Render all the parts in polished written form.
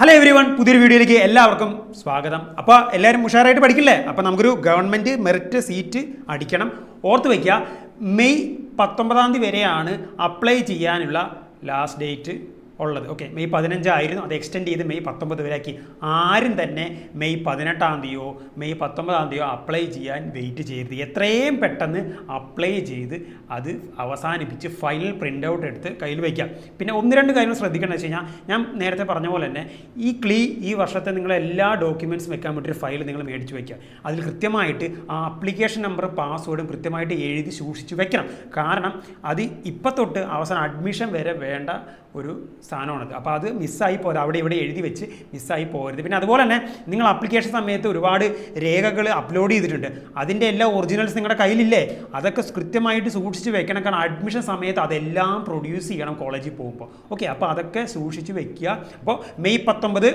Hello every one, പുതിയൊരു വീഡിയോയിലേക്ക് എല്ലാവർക്കും സ്വാഗതം. അപ്പോൾ എല്ലാവരും ഉഷാറായിട്ട് പഠിക്കില്ലേ? അപ്പോൾ നമുക്കൊരു ഗവൺമെൻറ് മെറിറ്റ് സീറ്റ് അടിക്കണം. ഓർത്ത് വയ്ക്കുക, മെയ് 19 വരെയാണ് അപ്ലൈ ചെയ്യാനുള്ള ലാസ്റ്റ് ഡേറ്റ് ഉള്ളത്. ഓക്കെ, മെയ് 15 ആയിരുന്നു, അത് എക്സ്റ്റെൻഡ് ചെയ്ത് മെയ് 19 വരെ ആക്കി. ആരും തന്നെ മെയ് 18 മെയ് 19 അപ്ലൈ ചെയ്യാൻ വെയിറ്റ് ചെയ്യരുത്. എത്രയും പെട്ടെന്ന് അപ്ലൈ ചെയ്ത് അത് അവസാനിപ്പിച്ച് ഫൈനൽ പ്രിൻ്റ് ഔട്ട് എടുത്ത് കയ്യിൽ വയ്ക്കാം. പിന്നെ ഒന്ന് രണ്ട് കാര്യങ്ങൾ ശ്രദ്ധിക്കേണ്ടത് വെച്ച് കഴിഞ്ഞാൽ, ഞാൻ നേരത്തെ പറഞ്ഞ പോലെ തന്നെ ഈ വർഷത്തെ നിങ്ങളെ എല്ലാ ഡോക്യുമെൻറ്റ്സും വെക്കാൻ വേണ്ടി ഒരു ഫയൽ നിങ്ങൾ മേടിച്ച് വയ്ക്കുക. അതിൽ കൃത്യമായിട്ട് ആ ആപ്ലിക്കേഷൻ നമ്പറും പാസ്വേഡും കൃത്യമായിട്ട് എഴുതി സൂക്ഷിച്ച് വെക്കണം. കാരണം അത് ഇപ്പം തൊട്ട് അവസാനം അഡ്മിഷൻ വരെ വേണ്ട ഒരു സാധനമാണത്. അപ്പോൾ അത് മിസ്സായി പോരുത്, അവിടെ ഇവിടെ എഴുതി വെച്ച് മിസ്സായി പോരുത്. പിന്നെ അതുപോലെ തന്നെ നിങ്ങൾ ആപ്ലിക്കേഷൻ സമയത്ത് ഒരുപാട് രേഖകൾ അപ്ലോഡ് ചെയ്തിട്ടുണ്ട്, അതിൻ്റെ എല്ലാ ഒറിജിനൽസ് നിങ്ങളുടെ കയ്യിലില്ലേ, അതൊക്കെ കൃത്യമായിട്ട് സൂക്ഷിച്ച് വെക്കണം. കാരണം അഡ്മിഷൻ സമയത്ത് അതെല്ലാം പ്രൊഡ്യൂസ് ചെയ്യണം കോളേജിൽ പോകുമ്പോൾ. ഓക്കെ, അപ്പോൾ അതൊക്കെ സൂക്ഷിച്ച് വെക്കുക. അപ്പോൾ മെയ് 19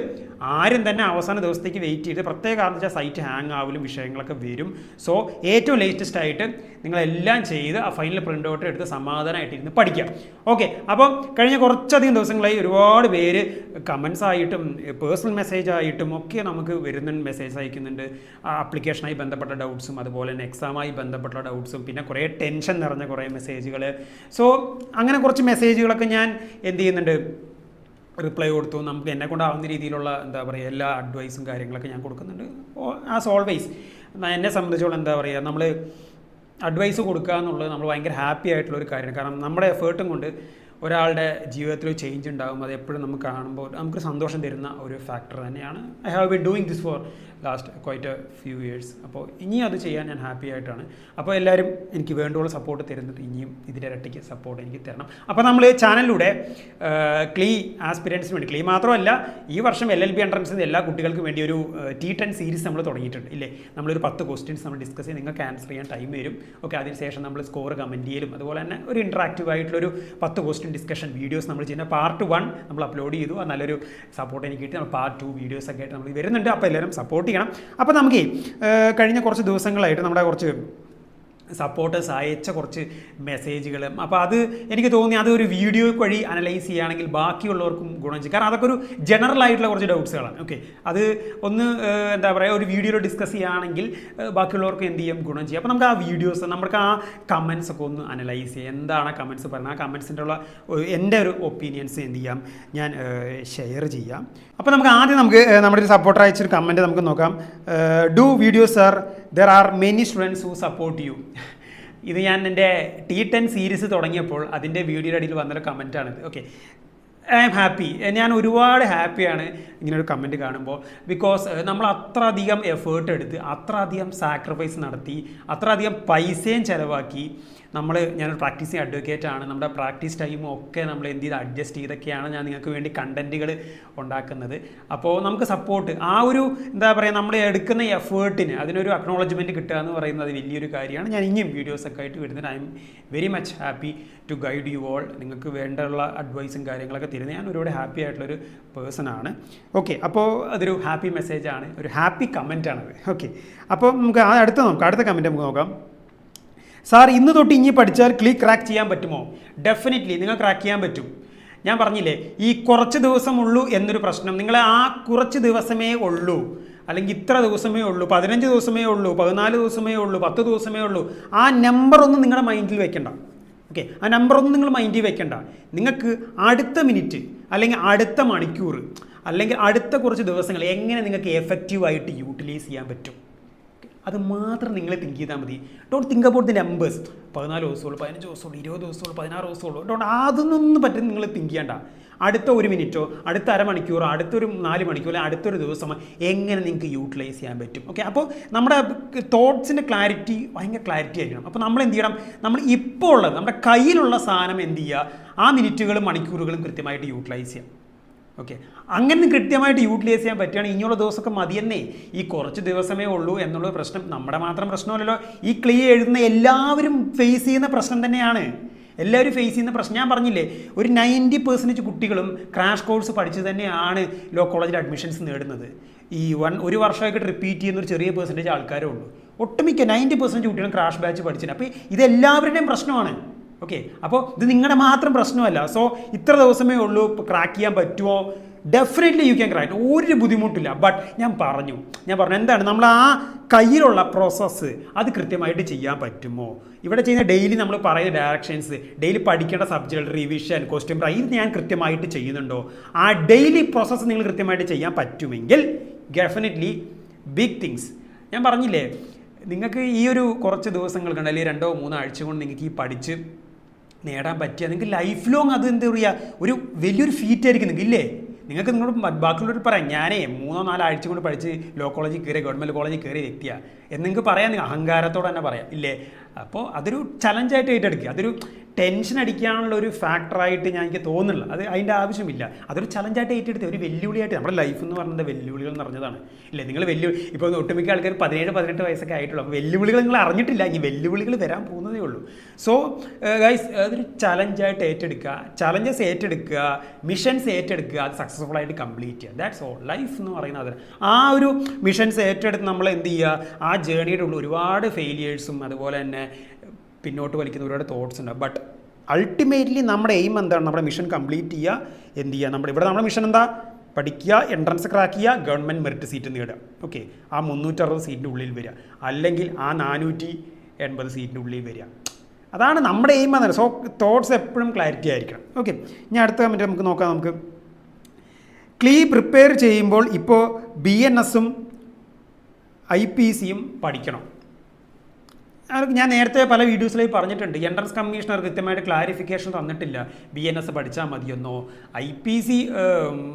ആരും തന്നെ അവസാന ദിവസത്തേക്ക് വെയിറ്റ് ചെയ്ത്, പ്രത്യേക കാരണം വെച്ചാൽ സൈറ്റ് ഹാങ് ആവലും വിഷയങ്ങളൊക്കെ വരും. സോ ഏറ്റവും ലേറ്റസ്റ്റ് ആയിട്ട് നിങ്ങളെല്ലാം ചെയ്ത് ആ ഫൈനൽ പ്രിൻ്റ് ഔട്ട് എടുത്ത് സമാധാനമായിട്ടിരുന്ന് പഠിക്കാം. ഓക്കെ, അപ്പം കഴിഞ്ഞ കുറച്ചധികം ദിവസങ്ങളായി ഒരുപാട് പേര് കമൻസ് ആയിട്ടും പേഴ്സണൽ മെസ്സേജ് ആയിട്ടും ഒക്കെ നമുക്ക് വരുന്നുണ്ട്, മെസ്സേജ് അയക്കുന്നുണ്ട്. ആപ്ലിക്കേഷനായി ബന്ധപ്പെട്ട ഡൗട്ട്സും അതുപോലെ തന്നെ എക്സാമായി ബന്ധപ്പെട്ട ഡൗട്ട്സും പിന്നെ കുറേ ടെൻഷൻ നിറഞ്ഞ കുറേ മെസ്സേജുകൾ. സോ അങ്ങനെ കുറച്ച് മെസ്സേജുകളൊക്കെ ഞാൻ എന്ത് ചെയ്യുന്നുണ്ട്, റിപ്ലൈ കൊടുത്തു. നമുക്ക് എന്നെ കൊണ്ടാവുന്ന രീതിയിലുള്ള എന്താ പറയുക എല്ലാ അഡ്വൈസും കാര്യങ്ങളൊക്കെ ഞാൻ കൊടുക്കുന്നുണ്ട്. ആസ് ഓൾവേസ് എന്നെ സംബന്ധിച്ചോളം എന്താ പറയുക, നമ്മൾ അഡ്വൈസ് കൊടുക്കുക എന്നുള്ളത് നമ്മൾ ഭയങ്കര ഹാപ്പി ആയിട്ടുള്ളൊരു കാര്യമാണ്. കാരണം നമ്മുടെ എഫേർട്ടും കൊണ്ട് ഒരാളുടെ ജീവിതത്തിൽ ചേഞ്ച് ഉണ്ടാകും. അത് എപ്പോഴും നമുക്ക് കാണുമ്പോൾ നമുക്ക് സന്തോഷം തരുന്ന ഒരു ഫാക്ടർ തന്നെയാണ്. I have been doing this for last quite A few years. അപ്പോൾ ഇനിയും അത് ചെയ്യാൻ ഞാൻ ഹാപ്പി ആയിട്ടാണ്. അപ്പോൾ എല്ലാവരും എനിക്ക് വേണ്ടുള്ള സപ്പോർട്ട് തരുന്നിട്ട് ഇനിയും ഇതിൻ്റെ ഇരട്ടിക്ക് സപ്പോർട്ട് എനിക്ക് തരണം. അപ്പോൾ നമ്മൾ ചാനലിലൂടെ ക്ലീ ആസ്പിരൻസിന് വേണ്ടി, ക്ലീ മാത്രമല്ല ഈ വർഷം LLB എൻട്രൻസിന് എല്ലാ കുട്ടികൾക്കും വേണ്ടി ഒരു T10 സീരീസ് നമ്മൾ തുടങ്ങിയിട്ടുണ്ട് ഇല്ലേ. നമ്മളൊരു 10 ക്വസ്റ്റ്യൻസ് നമ്മൾ ഡിസ്കസ് ചെയ്ത് നിങ്ങൾക്ക് ആൻസർ ചെയ്യാൻ ടൈം വരും. ഓക്കെ, അതിനുശേഷം നമ്മൾ സ്കോർ കമൻറ്റ് ചെയ്യലും അതുപോലെ തന്നെ ഒരു ഇൻട്രാക്റ്റീവ് ആയിട്ടുള്ളൊരു 10 ക്വസ്റ്റ്യൻ ഡിസ്കഷൻ വീഡിയോസ് നമ്മൾ ചെയ്യുന്ന പാർട്ട് 1 നമ്മൾ അപ്ലോഡ് ചെയ്തു. അത് നല്ലൊരു സപ്പോർട്ട് എനിക്ക് കിട്ടി. നമ്മൾ പാർട്ട് 2 വീഡിയോസൊക്കെ ആയിട്ട് നമ്മൾ വരുന്നുണ്ട്. അപ്പോൾ എല്ലാവരും സപ്പോർട്ട് ചെയ്യണം. അപ്പോൾ നമുക്ക് കഴിഞ്ഞ കുറച്ച് ദിവസങ്ങളായിട്ട് നമ്മുടെ കുറച്ച് സപ്പോർട്ടേഴ്സ് അയച്ച കുറച്ച് മെസ്സേജുകൾ, അപ്പോൾ അത് എനിക്ക് തോന്നി അതൊരു വീഡിയോ വഴി അനലൈസ് ചെയ്യുകയാണെങ്കിൽ ബാക്കിയുള്ളവർക്കും ഗുണം ചെയ്യും. കാരണം അതൊക്കെ ഒരു ജനറൽ ആയിട്ടുള്ള കുറച്ച് ഡൗട്ട്സുകളാണ്. ഓക്കെ, അത് ഒന്ന് എന്താ പറയുക, ഒരു വീഡിയോയിൽ ഡിസ്കസ് ചെയ്യുകയാണെങ്കിൽ ബാക്കിയുള്ളവർക്ക് എന്ത് ചെയ്യും, ഗുണം ചെയ്യും. അപ്പോൾ നമുക്ക് ആ വീഡിയോസ്, നമുക്ക് ആ കമൻസ് ഒക്കെ ഒന്ന് അനലൈസ് ചെയ്യാം. എന്താണ് ആ കമൻസ് പറയുന്നത്, ആ കമൻസിൻ്റെ ഉള്ള എൻ്റെ ഒരു ഒപ്പീനിയൻസ് എന്ത് ചെയ്യാം, ഞാൻ ഷെയർ ചെയ്യാം. അപ്പോൾ നമുക്ക് ആദ്യം നമ്മുടെ ഒരു സപ്പോർട്ടർ അയച്ചൊരു കമൻറ്റ് നമുക്ക് നോക്കാം. Do videos sir, there are many students who support you. ഇത് ഞാൻ എൻ്റെ T10 സീരീസ് തുടങ്ങിയപ്പോൾ അതിൻ്റെ വീഡിയോയുടെ അടിയിൽ വന്നൊരു കമൻറ്റാണിത്. Okay, I am happy. ഞാൻ ഒരുപാട് ഹാപ്പിയാണ് ഇങ്ങനൊരു കമൻറ്റ് കാണുമ്പോൾ. ബിക്കോസ് നമ്മൾ അത്ര അധികം എഫേർട്ട് എടുത്ത്, അത്ര അധികം സാക്രിഫൈസ് നടത്തി, അത്ര അധികം പൈസയും ചിലവാക്കി. ഞാനൊരു പ്രാക്ടീസിങ് അഡ്വക്കേറ്റ് ആണ്. നമ്മുടെ പ്രാക്ടീസ് ടൈമും ഒക്കെ നമ്മൾ എന്ത് ചെയ്ത് അഡ്ജസ്റ്റ് ചെയ്തൊക്കെയാണ് ഞാൻ നിങ്ങൾക്ക് വേണ്ടി കണ്ടൻറ്റുകൾ ഉണ്ടാക്കുന്നത്. അപ്പോൾ നമുക്ക് സപ്പോർട്ട്, ആ ഒരു എന്താ പറയുക, നമ്മൾ എടുക്കുന്ന എഫേർട്ടിന് അതിനൊരു അക്നോളജ്മെൻറ്റ് കിട്ടുക എന്ന് പറയുന്നത് വലിയൊരു കാര്യമാണ്. ഞാൻ ഇനിയും വീഡിയോസൊക്കെ ആയിട്ട് വരുന്നത്. I am very much happy to guide you all. നിങ്ങൾക്ക് വേണ്ടുള്ള അഡ്വൈസും കാര്യങ്ങളൊക്കെ തരുന്നത് ഞാൻ ഒരുപാട് ഹാപ്പി ആയിട്ടുള്ളൊരു പേഴ്സണാണ്. ഓക്കെ, അപ്പോൾ അതൊരു ഹാപ്പി മെസ്സേജാണ്, ഒരു ഹാപ്പി കമൻറ്റാണത്. ഓക്കെ, അപ്പോൾ നമുക്ക് അടുത്ത കമൻറ്റ് നമുക്ക് നോക്കാം. സാർ, ഇന്ന് തൊട്ട് ഇനി പഠിച്ചാൽ ക്ലീ ക്രാക്ക് ചെയ്യാൻ പറ്റുമോ? ഡെഫിനറ്റ്ലി നിങ്ങൾ ക്രാക്ക് ചെയ്യാൻ പറ്റും. ഞാൻ പറഞ്ഞില്ലേ, ഈ കുറച്ച് ദിവസമുള്ളൂ എന്നൊരു പ്രശ്നം. നിങ്ങൾ ആ കുറച്ച് ദിവസമേ ഉള്ളൂ, അല്ലെങ്കിൽ ഇത്ര ദിവസമേ ഉള്ളൂ, 15 ദിവസമേ ഉള്ളൂ, 14 ദിവസമേ ഉള്ളൂ, 10 ദിവസമേ ഉള്ളൂ, ആ നമ്പറൊന്നും നിങ്ങളുടെ മൈൻഡിൽ വെക്കണ്ട. ഓക്കെ, ആ നമ്പറൊന്നും നിങ്ങൾ മൈൻഡിൽ വെക്കണ്ട. നിങ്ങൾക്ക് അടുത്ത മിനിറ്റ് അല്ലെങ്കിൽ അടുത്ത മണിക്കൂർ അല്ലെങ്കിൽ അടുത്ത കുറച്ച് ദിവസങ്ങൾ എങ്ങനെ നിങ്ങൾക്ക് എഫക്റ്റീവായിട്ട് യൂട്ടിലൈസ് ചെയ്യാൻ പറ്റും, അത് മാത്രം നിങ്ങൾ തിങ്ക് ചെയ്താൽ മതി. Don't think about the numbers. 14 ദിവസമുള്ളൂ, 15 ദിവസമുള്ളൂ, 20 ദിവസമുള്ളൂ, 16 ദിവസമുള്ളൂ, ഡോണ്ട് അതൊന്നും പറ്റും നിങ്ങൾ തിങ്ക് ചെയ്യണ്ട. അടുത്ത 1 മിനിറ്റോ അടുത്ത അരമണിക്കൂറോ അടുത്തൊരു 4 മണിക്കൂറോ അല്ലെങ്കിൽ അടുത്തൊരു ദിവസം എങ്ങനെ നിങ്ങൾക്ക് യൂട്ടിലൈസ് ചെയ്യാൻ പറ്റും. ഓക്കെ, അപ്പോൾ നമ്മുടെ തോട്ട്സിൻ്റെ ക്ലാരിറ്റി ഭയങ്കര ക്ലാരിറ്റി ആയിരിക്കണം. അപ്പോൾ നമ്മൾ എന്ത് ചെയ്യണം, നമ്മൾ ഇപ്പോൾ ഉള്ളത് നമ്മുടെ കയ്യിലുള്ള സാധനം എന്ത് ചെയ്യുക, ആ മിനിറ്റുകളും മണിക്കൂറുകളും കൃത്യമായിട്ട് യൂട്ടിലൈസ് ചെയ്യാം. ഓക്കെ, അങ്ങനെ കൃത്യമായിട്ട് യൂട്ടിലൈസ് ചെയ്യാൻ പറ്റുകയാണെങ്കിൽ ഇനിയുള്ള ദിവസമൊക്കെ മതിയെന്നേ. ഈ കുറച്ച് ദിവസമേ ഉള്ളൂ എന്നുള്ള പ്രശ്നം നമ്മുടെ മാത്രം പ്രശ്നമല്ലല്ലോ, ഈ ക്ലീ എഴുതുന്ന എല്ലാവരും ഫേസ് ചെയ്യുന്ന പ്രശ്നം തന്നെയാണ്. എല്ലാവരും ഫേസ് ചെയ്യുന്ന പ്രശ്നം ഞാൻ പറഞ്ഞില്ലേ, ഒരു 90% കുട്ടികളും ക്രാഷ് കോഴ്സ് പഠിച്ച് തന്നെയാണ് ലോ കോളേജിൽ അഡ്മിഷൻസ് നേടുന്നത്. ഈ ഒരു വർഷമായിട്ട് റിപ്പീറ്റ് ചെയ്യുന്ന ഒരു ചെറിയ പെർസെൻറ്റേജ് ആൾക്കാരേ ഉള്ളൂ. ഒട്ടുമിക്ക 90% കുട്ടികളും ക്രാഷ് ബാച്ച് പഠിച്ചിട്ട്. അപ്പോൾ ഇതെല്ലാവരുടെയും പ്രശ്നമാണ്. ഓക്കെ, അപ്പോൾ ഇത് നിങ്ങളുടെ മാത്രം പ്രശ്നമല്ല. സോ ഇത്ര ദിവസമേ ഉള്ളൂ, ക്രാക്ക് ചെയ്യാൻ പറ്റുമോ ഡെഫിനറ്റ്ലി യു ക്യാൻ ക്രാക്ക്, ഒരു ബുദ്ധിമുട്ടില്ല. ബട്ട് ഞാൻ പറഞ്ഞു എന്താണ്, നമ്മൾ ആ കയ്യിലുള്ള പ്രോസസ്സ് അത് കൃത്യമായിട്ട് ചെയ്യാൻ പറ്റുമോ? ഇവിടെ ചെയ്യുന്ന ഡെയിലി നമ്മൾ പറയുന്ന ഡയറക്ഷൻസ്, ഡെയിലി പഠിക്കേണ്ട സബ്ജക്റ്റ് റിവിഷൻ, ക്വസ്റ്റ്യൻ പേപ്പർ, ഇത് ഞാൻ കൃത്യമായിട്ട് ചെയ്യുന്നുണ്ടോ? ആ ഡെയിലി പ്രോസസ്സ് നിങ്ങൾ കൃത്യമായിട്ട് ചെയ്യാൻ പറ്റുമെങ്കിൽ ഡെഫിനറ്റ്ലി ബിഗ് തിങ്സ്. ഞാൻ പറഞ്ഞില്ലേ, നിങ്ങൾക്ക് ഈ ഒരു കുറച്ച് ദിവസങ്ങൾ കൊണ്ട് അല്ലെങ്കിൽ 2-3 ആഴ്ച കൊണ്ട് നിങ്ങൾക്ക് ഈ പഠിച്ച് നേടാൻ പറ്റിയ നിങ്ങൾക്ക് ലൈഫ് ലോങ് അത് എന്താ പറയുക, ഒരു വലിയൊരു ഫീറ്റ് ആയിരിക്കും നിങ്ങൾക്ക് ഇല്ലേ? നിങ്ങൾക്ക് നിങ്ങളോട് ബാക്കിയുള്ളവർ പറയാം, ഞാനേ 3-4 ആഴ്ച കൊണ്ട് പഠിച്ച് ലോ കോളേജിൽ കയറിയ ഗവൺമെൻറ് കോളേജിൽ കയറിയ വ്യക്തിയാണ് എന്ന് നിങ്ങൾക്ക് പറയാം, നിങ്ങൾ അഹങ്കാരത്തോടെ തന്നെ പറയാം ഇല്ലേ? അപ്പോൾ അതൊരു ചലഞ്ചായിട്ട് ഏറ്റെടുക്കുക. അതൊരു ടെൻഷൻ അടിക്കാനുള്ള ഒരു ഫാക്ടറായിട്ട് എനിക്ക് തോന്നുന്നില്ല, അത് അതിൻ്റെ ആവശ്യമില്ല. അതൊരു ചലഞ്ചായിട്ട് ഏറ്റെടുത്ത് ഒരു വെല്ലുവിളിയായിട്ട്, നമ്മുടെ ലൈഫ് എന്ന് പറയുന്നത് വെല്ലുവിളികൾ നിറഞ്ഞതാണ് ഇല്ലേ? നിങ്ങൾ ഇപ്പോൾ ഒട്ടുമിക്ക ആൾക്കാർ 17-18 വയസ്സൊക്കെ ആയിട്ടുള്ളൂ. അപ്പോൾ വെല്ലുവിളികൾ നിങ്ങൾ അറിഞ്ഞിട്ടില്ല, ഈ വെല്ലുവിളികൾ വരാൻ പോകുന്നതേ ഉള്ളൂ. സോ ഗൈസ്, അതൊരു ചലഞ്ചായിട്ട് ഏറ്റെടുക്കുക, ചലഞ്ചസ് ഏറ്റെടുക്കുക, മിഷൻസ് ഏറ്റെടുക്കുക, അത് സക്സസ്ഫുൾ ആയിട്ട് കംപ്ലീറ്റ് ചെയ്യുക. That's all. ലൈഫ് എന്ന് പറയുന്നത് ആ ഒരു മിഷൻസ് ഏറ്റെടുത്ത് നമ്മൾ എന്ത് ചെയ്യുക, ആ ജേണിയുടെ ഉള്ള ഒരുപാട് ഫെയിലിയേഴ്സും അതുപോലെ തന്നെ പിന്നോട്ട് വലിക്കുന്ന ഒരുപാട് തോട്ട്സ് ഉണ്ട്. ബട്ട് അൾട്ടിമേറ്റ്ലി നമ്മുടെ എയിം എന്താണ്? നമ്മുടെ മിഷൻ കംപ്ലീറ്റ് ചെയ്യുക, എന്ത് ചെയ്യുക, നമ്മുടെ മിഷൻ എന്താ? പഠിക്കുക, എൻട്രൻസ് ക്രാക്ക് ചെയ്യുക, ഗവൺമെൻറ് മെറിറ്റ് സീറ്റ് നേടുക. ഓക്കെ, ആ 360 സീറ്റിൻ്റെ ഉള്ളിൽ വരിക, അല്ലെങ്കിൽ ആ 480 സീറ്റിൻ്റെ ഉള്ളിൽ വരിക. അതാണ് നമ്മുടെ എയിം എന്നാണ്. സോ തോട്ട്സ് എപ്പോഴും ക്ലാരിറ്റി ആയിരിക്കണം. ഓക്കെ, ഇനി അടുത്ത കമൻറ്റ് നമുക്ക് നോക്കാം. നമുക്ക് പ്രിപ്പയർ ചെയ്യുമ്പോൾ ഇപ്പോൾ BNSഉം IPCയും പഠിക്കണം. ഞാൻ നേരത്തെ പല വീഡിയോസിലായി പറഞ്ഞിട്ടുണ്ട്, എൻട്രൻസ് കമ്മീഷണർ കൃത്യമായിട്ട് ക്ലാരിഫിക്കേഷൻ തന്നിട്ടില്ല. BNS പഠിച്ചാൽ മതിയെന്നോ IPC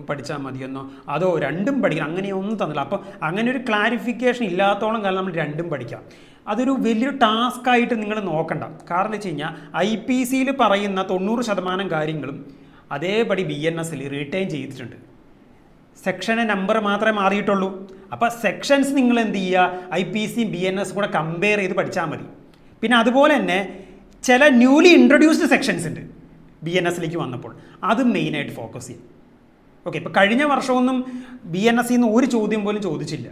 പഠിച്ചാൽ മതിയെന്നോ, അതോ രണ്ടും പഠിക്കണം, അങ്ങനെയൊന്നും തന്നില്ല. അപ്പോൾ അങ്ങനെ ഒരു ക്ലാരിഫിക്കേഷൻ ഇല്ലാത്തോളം കാലം നമ്മൾ രണ്ടും പഠിക്കാം. അതൊരു വലിയൊരു ടാസ്ക്കായിട്ട് നിങ്ങൾ നോക്കണ്ട. കാരണം എന്ന് വെച്ച് കഴിഞ്ഞാൽ IPCയിൽ പറയുന്ന 90% കാര്യങ്ങളും അതേപടി BNSൽ റിട്ടേൺ ചെയ്തിട്ടുണ്ട്. സെക്ഷൻ്റെ നമ്പർ മാത്രമേ മാറിയിട്ടുള്ളൂ. അപ്പോൾ സെക്ഷൻസ് നിങ്ങൾ എന്ത് ചെയ്യുക, IPCയും BNS കൂടെ കമ്പയർ ചെയ്ത് പഠിച്ചാൽ മതി. പിന്നെ അതുപോലെ തന്നെ ചില ന്യൂലി ഇൻട്രൊഡ്യൂസ്ഡ് സെക്ഷൻസ് ഉണ്ട് BNSലേക്ക് വന്നപ്പോൾ, അത് മെയിനായിട്ട് ഫോക്കസ് ചെയ്യും. ഓക്കെ, ഇപ്പോൾ കഴിഞ്ഞ വർഷമൊന്നും BNSയിൽ നിന്ന് ഒരു ചോദ്യം പോലും ചോദിച്ചില്ല,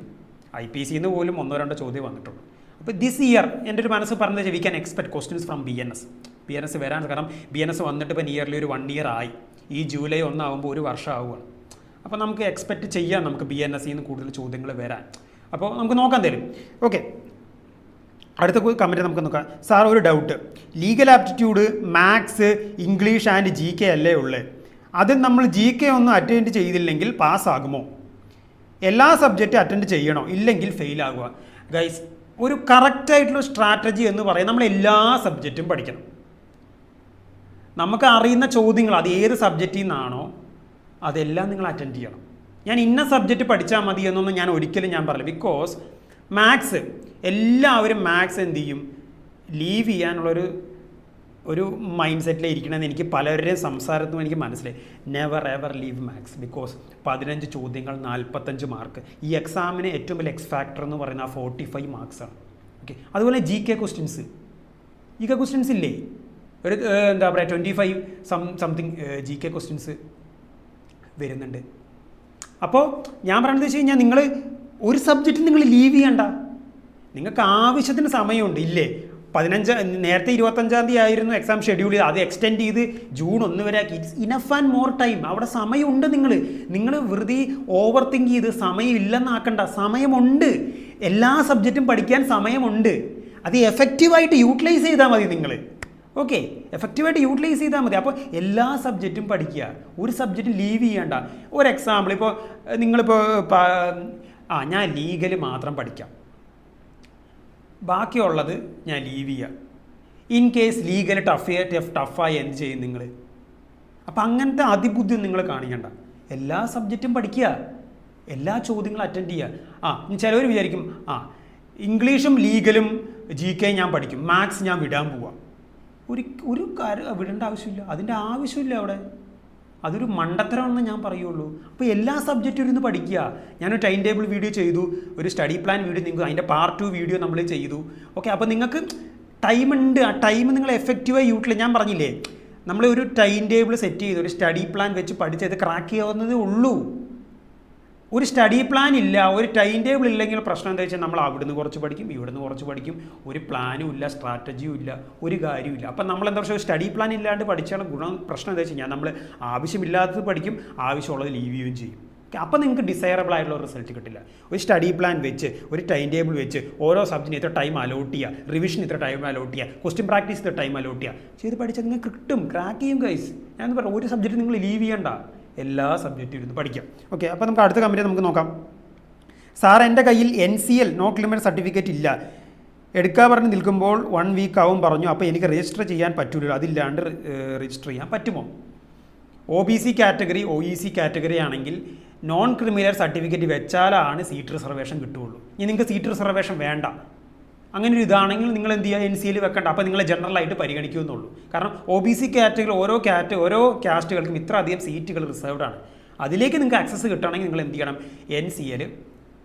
IPCയിൽ നിന്ന് പോലും 1-2 ചോദ്യം വന്നിട്ടുള്ളൂ. അപ്പോൾ ദിസ് ഇയർ എൻ്റെ ഒരു മനസ്സ് പറഞ്ഞത് we can expect questions from BNS വരാൻ. കാരണം BNS വന്നിട്ട് ഇപ്പോൾ നിയർലി ഒരു 1 ഇയർ ആയി. ഈ ജൂലൈ 1 ആകുമ്പോൾ ഒരു വർഷം ആവുകയാണ്. അപ്പോൾ നമുക്ക് എക്സ്പെക്റ്റ് ചെയ്യാം നമുക്ക് BNSയിൽ നിന്ന് കൂടുതൽ ചോദ്യങ്ങൾ വരാൻ. അപ്പോൾ നമുക്ക് നോക്കാൻ തരും. ഓക്കെ, അടുത്ത കമൻറ്റ് നമുക്ക് നോക്കാം. സാർ, ഒരു doubt, legal aptitude, maths, English and GK അല്ലേ ഉള്ളത്? അതിൽ നമ്മൾ GK ഒന്നും അറ്റൻഡ് ചെയ്തില്ലെങ്കിൽ പാസ്സാകുമോ? എല്ലാ സബ്ജക്റ്റും അറ്റൻഡ് ചെയ്യണോ? ഇല്ലെങ്കിൽ ഫെയിൽ ആകുക? ഗൈസ്, ഒരു കറക്റ്റായിട്ടുള്ള സ്ട്രാറ്റജി എന്ന് പറയുന്നത് നമ്മൾ എല്ലാ സബ്ജക്റ്റും പഠിക്കണം. നമുക്ക് അറിയുന്ന ചോദ്യങ്ങൾ അത് ഏത് സബ്ജക്റ്റിൽ നിന്നാണോ അതെല്ലാം നിങ്ങൾ അറ്റൻഡ് ചെയ്യണം. ഞാൻ ഇന്ന സബ്ജക്റ്റ് പഠിച്ചാൽ മതി എന്നൊന്നും ഞാൻ ഒരിക്കലും ഞാൻ പറയില്ല. ബിക്കോസ് മാത്സ് എല്ലാവരും മാത്സ് എന്ത് ചെയ്യും, ലീവ് ചെയ്യാനുള്ളൊരു മൈൻഡ് സെറ്റിലിരിക്കണമെന്ന് എനിക്ക് പലരുടെയും സംസാരത്തും എനിക്ക് മനസ്സിലായി. Never ever leave maths. Because 15 ചോദ്യങ്ങൾ 45 മാർക്ക്. ഈ എക്സാമിന് ഏറ്റവും വലിയ എക്സ് ഫാക്ടർ എന്ന് പറയുന്നത് ആ 45 മാർക്സാണ്. ഓക്കെ, അതുപോലെ GK ക്വസ്റ്റ്യൻസ് ഇല്ലേ, ഒരു എന്താ പറയുക 25 സംതിങ് GK ക്വസ്റ്റ്യൻസ് വരുന്നുണ്ട്. അപ്പോൾ ഞാൻ പറയുന്നത് വെച്ച് കഴിഞ്ഞാൽ നിങ്ങൾ ഒരു സബ്ജക്റ്റ് നിങ്ങൾ ലീവ് ചെയ്യണ്ട. നിങ്ങൾക്ക് ആവശ്യത്തിന് സമയമുണ്ട് ഇല്ലേ? 15 നേരത്തെ 25-ാം തീയതി ആയിരുന്നു എക്സാം ഷെഡ്യൂൾ ചെയ്ത്, അത് എക്സ്റ്റെൻഡ് ചെയ്ത് ജൂൺ 1 വരെ ആക്കി. It's enough and more time. അവിടെ സമയമുണ്ട്. നിങ്ങൾ വെറുതെ ഓവർ തിങ്ക് ചെയ്ത് സമയം ഇല്ലെന്നാക്കണ്ട. സമയമുണ്ട്, എല്ലാ സബ്ജക്റ്റും പഠിക്കാൻ സമയമുണ്ട്. അത് എഫക്റ്റീവായിട്ട് യൂട്ടിലൈസ് ചെയ്താൽ മതി നിങ്ങൾ. ഓക്കെ, എഫക്റ്റീവായിട്ട് യൂട്ടിലൈസ് ചെയ്താൽ മതി. അപ്പോൾ എല്ലാ സബ്ജക്റ്റും പഠിക്കുക, ഒരു സബ്ജക്റ്റ് ലീവ് ചെയ്യേണ്ട. ഒരു എക്സാമ്പിൾ, ഇപ്പോൾ നിങ്ങളിപ്പോൾ ഞാൻ ലീഗൽ മാത്രം പഠിക്കാം, ബാക്കിയുള്ളത് ഞാൻ ലീവ് ചെയ്യാം. ഇൻ കേസ് ലീഗൽ ടഫായി എന്ത് ചെയ്യും നിങ്ങൾ? അപ്പോൾ അങ്ങനത്തെ അതിബുദ്ധി നിങ്ങൾ കാണിക്കണ്ട. എല്ലാ സബ്ജക്റ്റും പഠിക്കുക, എല്ലാ ചോദ്യങ്ങളും അറ്റൻഡ് ചെയ്യുക. ചിലവർ വിചാരിക്കും ഇംഗ്ലീഷും ലീഗലും GK ഞാൻ പഠിക്കും, മാത്സ് ഞാൻ വിടാൻ പോവാം. ഒരു കാര്യം വിടേണ്ട ആവശ്യമില്ല, അതിൻ്റെ ആവശ്യമില്ല അവിടെ. അതൊരു മണ്ടത്തരമാണെന്ന് ഞാൻ പറയുള്ളൂ. അപ്പോൾ എല്ലാ സബ്ജക്റ്റും ഇരുന്ന് പഠിക്കുക. ഞാനൊരു ടൈം ടേബിൾ വീഡിയോ ചെയ്തു, ഒരു സ്റ്റഡി പ്ലാൻ വീഡിയോ നിങ്ങൾക്ക് അതിൻ്റെ പാർട്ട് 2 വീഡിയോ നമ്മൾ ചെയ്തു. ഓക്കെ, അപ്പോൾ നിങ്ങൾക്ക് ടൈമുണ്ട്. ആ ടൈം നിങ്ങൾ എഫക്റ്റീവായി യൂട്ടിലൈസ്. ഞാൻ പറഞ്ഞില്ലേ, നമ്മൾ ഒരു ടൈം ടേബിൾ സെറ്റ് ചെയ്ത് ഒരു സ്റ്റഡി പ്ലാൻ വെച്ച് പഠിച്ചത് ക്രാക്ക് ചെയ്യാവുന്നതേ ഉള്ളൂ. ഒരു സ്റ്റഡി പ്ലാൻ ഇല്ല, ഒരു ടൈം ടേബിൾ ഇല്ലെങ്കിൽ പ്രശ്നം എന്താ വെച്ചാൽ നമ്മൾ അവിടുന്ന് കുറച്ച് പഠിക്കും, ഇവിടുന്ന് കുറച്ച് പഠിക്കും, ഒരു പ്ലാനും ഇല്ല, സ്ട്രാറ്റജിയും ഇല്ല, ഒരു കാര്യമില്ല. അപ്പം നമ്മൾ എന്താ പറയുക, സ്റ്റഡി പ്ലാൻ ഇല്ലാണ്ട് പഠിച്ചാൽ പ്രശ്നം എന്താ വെച്ച് കഴിഞ്ഞാൽ നമ്മൾ ആവശ്യമില്ലാത്തത് പഠിക്കും, ആവശ്യമുള്ളത് ലീവ് ചെയ്യുകയും ചെയ്യും. അപ്പോൾ നിങ്ങൾക്ക് ഡിസൈറബിൾ ആയിട്ടുള്ള റിസൾട്ട് കിട്ടില്ല. ഒരു സ്റ്റഡി പ്ലാൻ വെച്ച്, ഒരു ടൈം ടേബിൾ വെച്ച്, ഓരോ സബ്ജക്റ്റിന് ഇത്ര ടൈം അലോട്ട് ചെയ്യുക, റിവിഷൻ ഇത്ര ടൈം അലോട്ട് ചെയ്യുക, ക്വസ്റ്റ്യൻ പ്രാക്ടീസ് ഇത്ര ടൈം അലോട്ട് ചെയ്യുക ചെയ്ത് പഠിച്ചാൽ നിങ്ങൾക്ക് കിട്ടും, ക്രാക്ക് ചെയ്യും ഗൈസ്. ഞാൻ പറയാം, ഒരു സബ്ജക്റ്റ് നിങ്ങൾ ലീവ് ചെയ്യണ്ട, എല്ലാ സബ്ജക്റ്റും ഇരുന്ന് പഠിക്കാം. ഓക്കെ, അപ്പോൾ നമുക്ക് അടുത്ത കമ്പനി നമുക്ക് നോക്കാം. സാർ, എൻ്റെ കയ്യിൽ NCL നോട്ട് ലിമിറ്റഡ് സർട്ടിഫിക്കറ്റ് ഇല്ല, എടുക്കാൻ പറഞ്ഞ് നിൽക്കുമ്പോൾ 1 വീക്ക് ആവും പറഞ്ഞു. അപ്പോൾ എനിക്ക് രജിസ്റ്റർ ചെയ്യാൻ പറ്റൂലല്ലോ, അതില്ലാണ്ട് രജിസ്റ്റർ ചെയ്യാൻ പറ്റുമോ? OBC കാറ്റഗറി, OEC കാറ്റഗറി ആണെങ്കിൽ നോൺ ക്രിമിനൽ സർട്ടിഫിക്കറ്റ് വെച്ചാലാണ് സീറ്റ് റിസർവേഷൻ കിട്ടുകയുള്ളൂ. ഇനി നിങ്ങൾക്ക് സീറ്റ് റിസർവേഷൻ വേണ്ട, അങ്ങനെ ഒരു ഇതാണെങ്കിൽ നിങ്ങൾ എന്ത് ചെയ്യുക, NCL വെക്കണ്ട, അപ്പോൾ നിങ്ങളെ ജനറലായിട്ട് പരിഗണിക്കുമെന്നുള്ളൂ. കാരണം OBC കാറ്റഗറി ഓരോ കാസ്റ്റുകൾക്കും ഇത്ര അധികം സീറ്റുകൾ റിസർവ്ഡ് ആണ്. അതിലേക്ക് നിങ്ങൾക്ക് ആക്സസ് കിട്ടുകയാണെങ്കിൽ നിങ്ങൾ എന്ത് ചെയ്യണം, NCL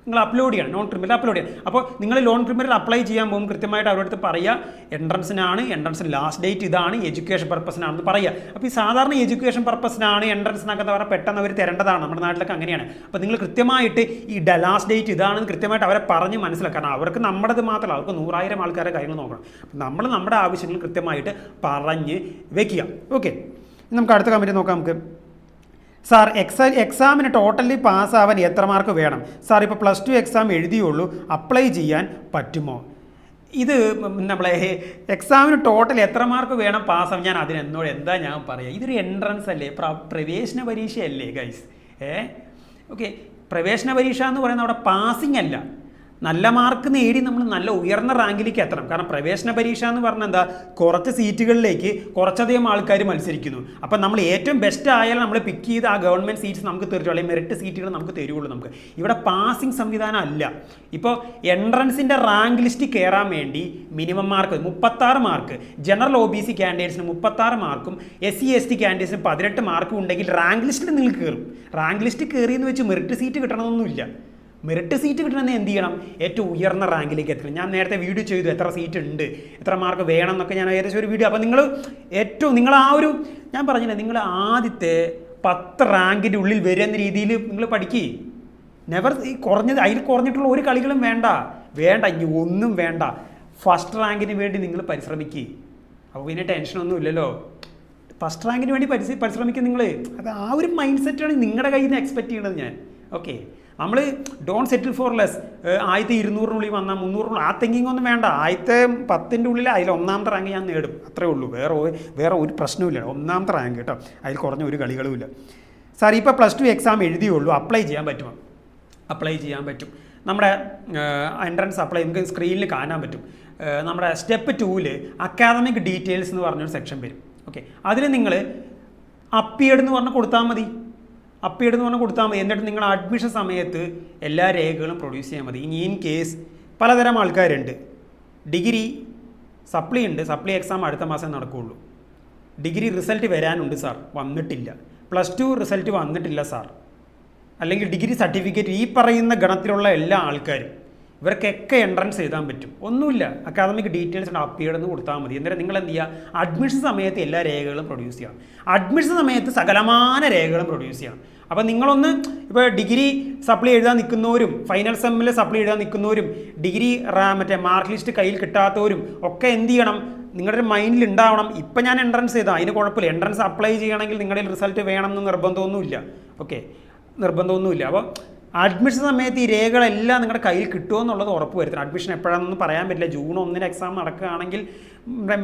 നിങ്ങൾ അപ്ലോഡ് ചെയ്യണം, നോൺ ക്രിമിനൽ അപ്ലോഡ് ചെയ്യണം. അപ്പോൾ നിങ്ങൾ ലോൺ ക്രിമിനൽ അപ്ലൈ ചെയ്യാൻ പോകുമ്പോൾ കൃത്യമായിട്ട് അവരുടെ അടുത്ത് പറയുക, എൻട്രൻസിന് ലാസ്റ്റ് ഡേറ്റ് ഇതാണ്, എഡ്യൂക്കേഷൻ പർപ്പസിനാണെന്ന് പറയുക. അപ്പോൾ ഈ സാധാരണ എഡ്യൂക്കേഷൻ പർപ്പസിനാണ് എൻട്രൻസിനൊക്കെ എന്താ പറയുക, പെട്ടെന്ന് അവർ തരേണ്ടതാണ്, നമ്മുടെ നാട്ടിലൊക്കെ അങ്ങനെയാണ്. അപ്പോൾ നിങ്ങൾ കൃത്യമായിട്ട് ഈ ലാസ്റ്റ് ഡേറ്റ് ഇതാണെന്ന് കൃത്യമായിട്ട് അവരെ പറഞ്ഞ് മനസ്സിലാക്കുക. കാരണം അവർക്ക് നമ്മുടേത് മാത്രമല്ല, അവർക്ക് 100,000 ആൾക്കാരെ കാര്യങ്ങൾ നോക്കണം. അപ്പോൾ നമ്മൾ നമ്മുടെ ആവശ്യങ്ങൾ കൃത്യമായിട്ട് പറഞ്ഞ് വെക്കുക. ഓക്കെ, നമുക്ക് അടുത്ത കമ്പനി നോക്കാം. നമുക്ക് സാർ, എക്സാമിന് ടോട്ടലി പാസ്സാവാൻ എത്ര മാർക്ക് വേണം? സാർ, ഇപ്പോൾ +2 എക്സാം എഴുതിയുള്ളൂ, അപ്ലൈ ചെയ്യാൻ പറ്റുമോ? ഇത് നമ്മളെ എക്സാമിന് ടോട്ടൽ എത്ര മാർക്ക് വേണം പാസ്സാവാൻ, ഞാൻ അതിനെന്നോട് എന്താ ഞാൻ പറയുക, ഇതൊരു എൻട്രൻസ് അല്ലേ, പ്രവേശന പരീക്ഷയല്ലേ ഗൈസ്. ഓക്കെ, പ്രവേശന പരീക്ഷ എന്ന് പറയുന്നത് അവിടെ പാസിംഗ് അല്ല, നല്ല മാർക്ക് നേടി നമ്മൾ നല്ല ഉയർന്ന റാങ്കിലേക്ക് എത്തണം. കാരണം പ്രവേശന പരീക്ഷ എന്ന് പറഞ്ഞാൽ എന്താ, കുറച്ച് സീറ്റുകളിലേക്ക് കുറച്ചധികം ആൾക്കാർ മത്സരിക്കുന്നു. അപ്പം നമ്മൾ ഏറ്റവും ബെസ്റ്റ് ആയാലും നമ്മൾ പിക്ക് ചെയ്ത് ആ ഗവൺമെൻറ് സീറ്റ്സ് നമുക്ക് തരുള്ളൂ, അല്ലെങ്കിൽ മെറിറ്റ് സീറ്റുകൾ നമുക്ക് തരുള്ളൂ. നമുക്ക് ഇവിടെ പാസിംഗ് സംവിധാനം അല്ല. ഇപ്പോൾ എൻട്രൻസിൻ്റെ റാങ്ക് ലിസ്റ്റ് കയറാൻ വേണ്ടി minimum mark 36 mark, general OBC കാൻഡിഡേറ്റ്സിന് 36 മാർക്കും SC ST കാൻഡിഡേറ്റ്സിന് 18 മാർക്കും ഉണ്ടെങ്കിൽ റാങ്ക് ലിസ്റ്റിൽ നിങ്ങൾ കയറും. റാങ്ക് ലിസ്റ്റ് കയറിയെന്ന് വെച്ച് മെറിറ്റ് സീറ്റ് കിട്ടണമെന്നൊന്നുമില്ല. മെറിറ്റ് സീറ്റ് കിട്ടണമെന്ന് എന്ത് ചെയ്യണം, ഏറ്റവും ഉയർന്ന റാങ്കിലേക്ക് എത്തണം. ഞാൻ നേരത്തെ വീഡിയോ ചെയ്തു, എത്ര സീറ്റ് ഉണ്ട്, എത്ര മാർക്ക് വേണം എന്നൊക്കെ ഞാൻ ഏകദേശം ഒരു വീഡിയോ. അപ്പോൾ നിങ്ങൾ ആ ഒരു, ഞാൻ പറഞ്ഞില്ല, നിങ്ങൾ ആദ്യത്തെ 10 റാങ്കിൻ്റെ ഉള്ളിൽ വരുന്ന രീതിയിൽ നിങ്ങൾ പഠിക്കുക. നെവർ ഈ അതിൽ കുറഞ്ഞിട്ടുള്ള ഒരു കളികളും വേണ്ട, ഇനി ഒന്നും വേണ്ട. ഫസ്റ്റ് റാങ്കിന് വേണ്ടി നിങ്ങൾ പരിശ്രമിക്കുക. അപ്പോൾ പിന്നെ ടെൻഷനൊന്നും ഇല്ലല്ലോ. ഫസ്റ്റ് റാങ്കിന് വേണ്ടി പരിശ്രമിക്കുക നിങ്ങൾ. അത് ആ ഒരു മൈൻഡ് സെറ്റാണ് നിങ്ങളുടെ കയ്യിൽ നിന്ന് എക്സ്പെക്റ്റ് ചെയ്യണത് ഞാൻ. ഓക്കെ, നമ്മൾ ഡോണ്ട് സെറ്റിൽ ഫോർ ലെസ്. 1200 വന്നാൽ 300 ആ തിങ്കിങ് ഒന്നും വേണ്ട. 10ൻ്റെ ഉള്ളിൽ അതിൽ 1ാമത്തെ റാങ്ക് ഞാൻ നേടും, അത്രേ ഉള്ളൂ. വേറെ ഒരു പ്രശ്നവുമില്ല. 1ാമത്തെ റാങ്ക് കേട്ടോ, അതിൽ കുറഞ്ഞ ഒരു കളികളുമില്ല. സാർ, ഇപ്പോൾ +2 എക്സാം എഴുതിയുള്ളൂ, അപ്ലൈ ചെയ്യാൻ പറ്റുമോ? അപ്ലൈ ചെയ്യാൻ പറ്റും. നമ്മുടെ എൻട്രൻസ് അപ്ലൈ നമുക്ക് സ്ക്രീനിൽ കാണാൻ പറ്റും. നമ്മുടെ സ്റ്റെപ്പ് 2-ൽ അക്കാദമിക് ഡീറ്റെയിൽസ് എന്ന് പറഞ്ഞൊരു സെക്ഷൻ വരും. ഓക്കെ, അതിൽ നിങ്ങൾ അപ്പിയർഡ് എന്ന് പറഞ്ഞ് കൊടുത്താൽ മതി. എന്നിട്ട് നിങ്ങൾ അഡ്മിഷൻ സമയത്ത് എല്ലാ രേഖകളും പ്രൊഡ്യൂസ് ചെയ്യാൻ മതി. ഇനി ഇൻ കേസ് പലതരം ആൾക്കാരുണ്ട്. ഡിഗ്രി സപ്ലി ഉണ്ട്, സപ്ലി എക്സാം അടുത്ത മാസം നടക്കുകയുള്ളൂ. ഡിഗ്രി റിസൾട്ട് വരാനുണ്ട് സാർ, വന്നിട്ടില്ല. +2 റിസൾട്ട് വന്നിട്ടില്ല സാർ. അല്ലെങ്കിൽ ഡിഗ്രി സർട്ടിഫിക്കറ്റ്, ഈ പറയുന്ന ഗണത്തിലുള്ള എല്ലാ ആൾക്കാരും, ഇവർക്കൊക്കെ എൻട്രൻസ് എഴുതാൻ പറ്റും. ഒന്നുമില്ല, അക്കാദമിക് ഡീറ്റെയിൽസ് ഉണ്ട്, അപ്പിയർഡ് എന്ന് കൊടുത്താൽ മതി. എന്നിട്ട് നിങ്ങൾ എന്ത് ചെയ്യുക, അഡ്മിഷൻ സമയത്ത് എല്ലാ രേഖകളും പ്രൊഡ്യൂസ് ചെയ്യണം. അഡ്മിഷൻ സമയത്ത് സകലമാന രേഖകളും പ്രൊഡ്യൂസ് ചെയ്യണം. അപ്പോൾ നിങ്ങളൊന്ന് ഇപ്പോൾ ഡിഗ്രി സപ്ലി എഴുതാൻ നിൽക്കുന്നവരും, ഫൈനൽ സെമ്മിൽ സപ്ലി എഴുതാൻ നിൽക്കുന്നവരും, ഡിഗ്രി മാർക്ക് ലിസ്റ്റ് കയ്യിൽ കിട്ടാത്തവരും ഒക്കെ എന്ത് ചെയ്യണം, നിങ്ങളുടെ മൈൻഡിൽ ഉണ്ടാവണം, ഇപ്പം ഞാൻ എൻട്രൻസ് ചെയ്താൽ അതിന് കുഴപ്പമില്ല, എൻട്രൻസ് അപ്ലൈ ചെയ്യണമെങ്കിൽ നിങ്ങളുടെ റിസൾട്ട് വേണമെന്ന് നിർബന്ധമൊന്നുമില്ല. ഓക്കെ, നിർബന്ധമൊന്നുമില്ല. അപ്പോൾ അഡ്മിഷൻ സമയത്ത് ഈ രേഖകളെല്ലാം നിങ്ങളുടെ കയ്യിൽ കിട്ടുമോ എന്നുള്ളത് ഉറപ്പ് വരുത്തണം. അഡ്മിഷൻ എപ്പോഴാണെന്നൊന്നും പറയാൻ പറ്റില്ല. ജൂൺ 1-ന് എക്സാം നടക്കുകയാണെങ്കിൽ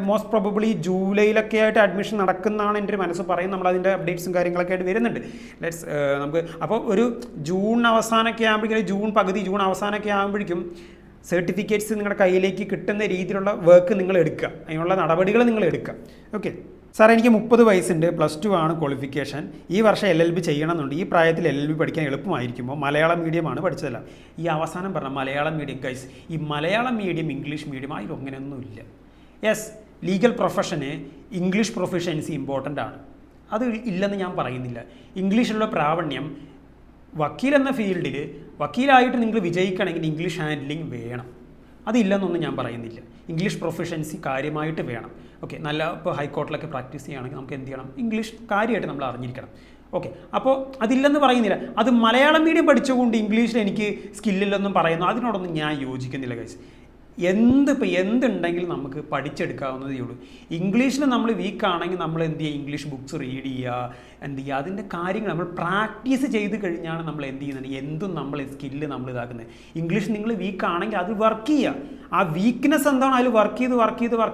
മോസ്റ്റ് പ്രോബബ്ലി ജൂലൈയിലൊക്കെ ആയിട്ട് അഡ്മിഷൻ നടക്കുന്നതാണ് എൻ്റെ ഒരു മനസ്സ് പറയും. നമ്മളതിൻ്റെ അപ്ഡേറ്റ്സും കാര്യങ്ങളൊക്കെ ആയിട്ട് വരുന്നുണ്ട്. നമുക്ക് അപ്പോൾ ഒരു ജൂൺ അവസാനമൊക്കെ ആകുമ്പോഴേക്കും, ജൂൺ പകുതി ജൂൺ അവസാനമൊക്കെ ആകുമ്പോഴേക്കും സർട്ടിഫിക്കറ്റ്സ് നിങ്ങളുടെ കയ്യിലേക്ക് കിട്ടുന്ന രീതിയിലുള്ള വർക്ക് നിങ്ങൾ എടുക്കുക, അതിനുള്ള നടപടികൾ നിങ്ങൾ എടുക്കുക. ഓക്കെ സാർ, എനിക്ക് 30 വയസ്സുണ്ട്, +2 ആണ് ക്വാളിഫിക്കേഷൻ. ഈ വർഷം LLB ചെയ്യണമെന്നുണ്ട്. ഈ പ്രായത്തിൽ LLB പഠിക്കാൻ എളുപ്പമായിരിക്കുമ്പോൾ? മലയാളം മീഡിയമാണ് പഠിച്ചതല്ല. ഈ അവസാനം പറഞ്ഞ മലയാളം മീഡിയം ഗൈസ്, ഈ മലയാളം മീഡിയം ഇംഗ്ലീഷ് മീഡിയം അതിൽ അങ്ങനെയൊന്നുമില്ല. യെസ്, ലീഗൽ പ്രൊഫഷന് ഇംഗ്ലീഷ് പ്രൊഫഷൻസി ഇമ്പോർട്ടൻ്റ് ആണ്, അത് ഇല്ലെന്ന് ഞാൻ പറയുന്നില്ല. ഇംഗ്ലീഷിലുള്ള പ്രാവണ്യം, വക്കീൽ എന്ന ഫീൽഡിൽ വക്കീലായിട്ട് നിങ്ങൾ വിജയിക്കണമെങ്കിൽ ഇംഗ്ലീഷ് ഹാൻഡ്ലിംഗ് വേണം. അതില്ലെന്നൊന്നും ഞാൻ പറയുന്നില്ല. ഇംഗ്ലീഷ് പ്രൊഫഷൻസി കാര്യമായിട്ട് വേണം. ഓക്കെ, നല്ല ഇപ്പോൾ ഹൈക്കോർട്ടിലൊക്കെ പ്രാക്ടീസ് ചെയ്യുകയാണെങ്കിൽ നമുക്ക് എന്ത് ചെയ്യണം, ഇംഗ്ലീഷ് കാര്യമായിട്ട് നമ്മൾ അറിഞ്ഞിരിക്കണം. ഓക്കെ, അപ്പോൾ അതില്ലെന്ന് പറയുന്നില്ല. അത് മലയാളം മീഡിയം പഠിച്ചുകൊണ്ട് ഇംഗ്ലീഷിൽ എനിക്ക് സ്കില്ലില്ലെന്നും പറയുന്നു, അതിനോടൊന്നും ഞാൻ യോജിക്കുന്നില്ല ഗൈസ്. എന്തുണ്ടെങ്കിലും നമുക്ക് പഠിച്ചെടുക്കാവുന്നതേ ഉള്ളൂ. ഇംഗ്ലീഷിൽ നമ്മൾ വീക്കാണെങ്കിൽ നമ്മൾ എന്ത് ചെയ്യുക, ഇംഗ്ലീഷ് ബുക്സ് റീഡ് ചെയ്യുക, എന്ത് ചെയ്യുക, അതിൻ്റെ കാര്യങ്ങൾ നമ്മൾ പ്രാക്ടീസ് ചെയ്ത് കഴിഞ്ഞാണ് നമ്മൾ എന്ത് ചെയ്യുന്നത്, എന്തും നമ്മൾ സ്കില്ല് നമ്മൾ ഇതാക്കുന്നത്. ഇംഗ്ലീഷ് നിങ്ങൾ വീക്കാണെങ്കിൽ അത് വർക്ക് ചെയ്യുക. ആ വീക്ക്നെസ് എന്താണ് അതിൽ വർക്ക്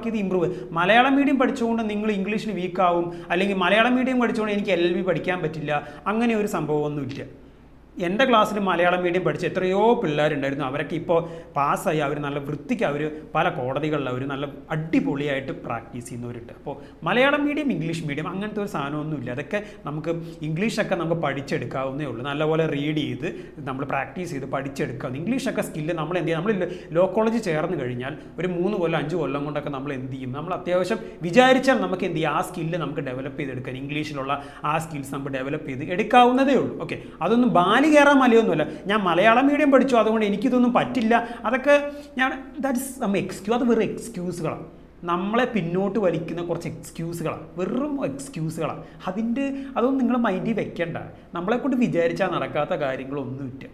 ചെയ്ത് ഇമ്പ്രൂവ്. മലയാളം മീഡിയം പഠിച്ചുകൊണ്ട് നിങ്ങൾ ഇംഗ്ലീഷിൽ വീക്കാവും, അല്ലെങ്കിൽ മലയാളം മീഡിയം പഠിച്ചുകൊണ്ട് എനിക്ക് LLB പഠിക്കാൻ പറ്റില്ല, അങ്ങനെ ഒരു സംഭവമൊന്നുമില്ല. എൻ്റെ ക്ലാസ്സിൽ മലയാളം മീഡിയം പഠിച്ച എത്രയോ പിള്ളേരുണ്ടായിരുന്നു. അവരൊക്കെ ഇപ്പോൾ പാസ്സായി, അവർ നല്ല വൃത്തിക്ക് അവർ പല കോടതികളിൽ അവർ നല്ല അടിപൊളിയായിട്ട് പ്രാക്ടീസ് ചെയ്യുന്നവരുണ്ട്. അപ്പോൾ മലയാളം മീഡിയം ഇംഗ്ലീഷ് മീഡിയം അങ്ങനത്തെ ഒരു സാധനമൊന്നുമില്ല. അതൊക്കെ നമുക്ക് ഇംഗ്ലീഷൊക്കെ നമുക്ക് പഠിച്ചെടുക്കാവുന്നേ ഉള്ളൂ. നല്ലപോലെ റീഡ് ചെയ്ത് നമ്മൾ പ്രാക്ടീസ് ചെയ്ത് പഠിച്ചെടുക്കാവുന്ന ഇംഗ്ലീഷൊക്കെ സ്കില്ല് നമ്മൾ എന്ത് ചെയ്യും, നമ്മൾ ലോ കോളേജ് ചേർന്ന് കഴിഞ്ഞാൽ ഒരു 3 കൊല്ലം 5 കൊല്ലം കൊണ്ടൊക്കെ നമ്മൾ എന്ത് ചെയ്യും, നമ്മൾ അത്യാവശ്യം വിചാരിച്ചാൽ നമുക്ക് എന്ത് ചെയ്യും, ആ സ്കില്ല് നമുക്ക് ഡെവലപ്പ് ചെയ്തെടുക്കാൻ, ഇംഗ്ലീഷിലുള്ള ആ സ്കിൽസ് നമുക്ക് ഡെവലപ്പ് ചെയ്ത് എടുക്കാവുന്നതേ ഉള്ളൂ. ഓക്കെ, അതൊന്നും ബാലി കയറാൻ മലയൊന്നുമല്ല. ഞാൻ മലയാളം മീഡിയം പഠിച്ചു അതുകൊണ്ട് എനിക്കിതൊന്നും പറ്റില്ല, അതൊക്കെ ദാറ്റ് ഇസ് സം എക്സ്ക്യൂസ്. അത് വെറും എക്സ്ക്യൂസുകളാണ്, നമ്മളെ പിന്നോട്ട് വലിക്കുന്ന കുറച്ച് എക്സ്ക്യൂസുകളാണ്, വെറും എക്സ്ക്യൂസുകളാണ്. അതൊന്നും നിങ്ങൾ മൈൻഡിൽ വെക്കേണ്ട. നമ്മളെക്കൊണ്ട് വിചാരിച്ചാൽ നടക്കാത്ത കാര്യങ്ങളൊന്നുമില്ല,